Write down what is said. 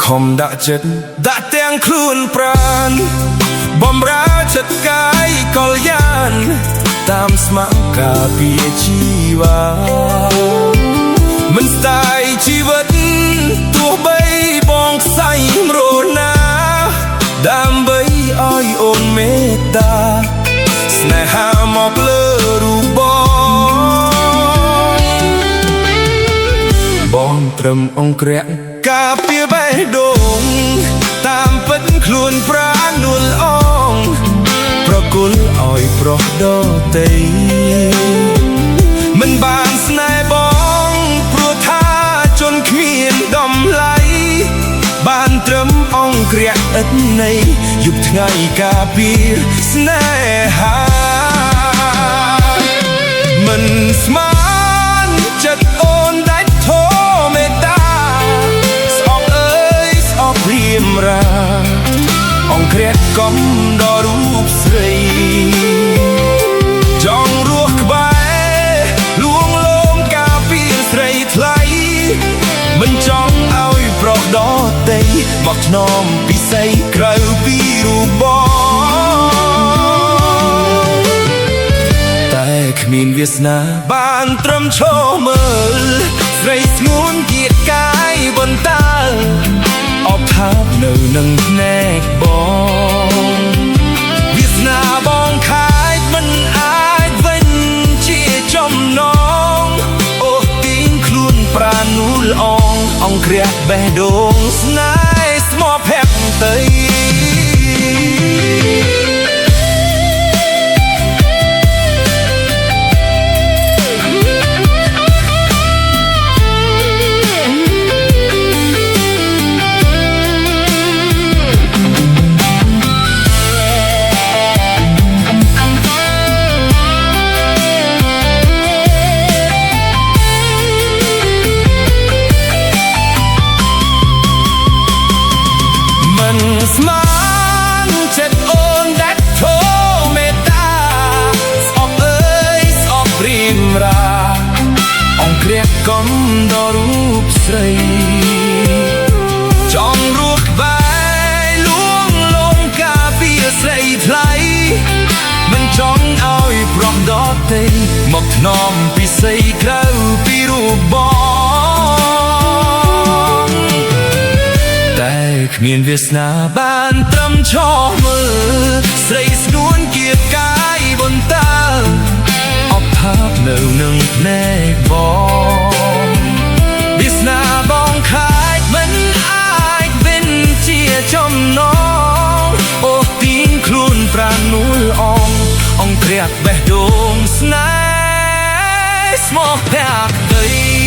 ខំដាក់ចិត្តដាក់ទាំងខ្លួនប្រាណបំរើចិត្តកាយកលយានតាមស្ម័គ្រការពារជីវ៉ាមិនស្ដាយជីវិតទោះបីបងខ្សែរណាដើម្បីឲ្យអូនមេត្តាស្នេហាមកលើរូបបងត្រឹមអង្គរៈការពារបេះដូងតាមពិតខ្លួនប្រាណនួលអងប្រគល់ឲ្យប្រុសដទៃមិនបានស្នេហ៍បងព្រោះថាជន់គ្មានតម្លៃបានត្រឹមអង្គរៈឥតន័យយប់ថ្ងៃការពារស្នេហាមិនស្មានចិត្តអូនដាច់ធម៌មេត្តាស្អប់អើយស្អប់ព្រាមរាអង្គរៈកំដល់រូបស្រីចង់រស់ក្បែរលួងលោមការពារស្រីថ្លៃមិនចង់ឲ្យប្រុសដទៃមកឆ្នំពិសីក្រៅពីរូបតែគ្មានវាសនាបានត្រឹមឈរមើលស្រីស្ងួនគៀតកាយបន្តើអបថាបនៅនឹងភ្នែកបងវាសនាបងខាយមិនអាចវិញជាចំណងអូទីងខ្លួនប្រាណនួលអងអង្គរៈបេះដូងស្នេហ៍ស្មោះភក្តីស្មានចិត្តអូនដាច់ធម៌មេត្តាស្អប់អើយស្អប់ព្រាមរាអង្គរៈកំដល់រូបស្រីចង់រស់ក្បែរលួងលោមការពារស្រីថ្លៃមិនចង់ឲ្យប្រុសដទៃមកថ្នមពិសីក្រៅពីរូបបងតែគ្មានវាសនាបានត្រឹមឈរមើលស្រីស្នួនគៀតកាយបន្តើអបថាបនៅនឹងភ្នែកបងវាសនាបងខាយមិនអាចវិញជាចំណងអូទីងខ្លួនប្រាណនួលអងអង្គរៈបេះដូងស្នេហ៍ស្មោះភក្តី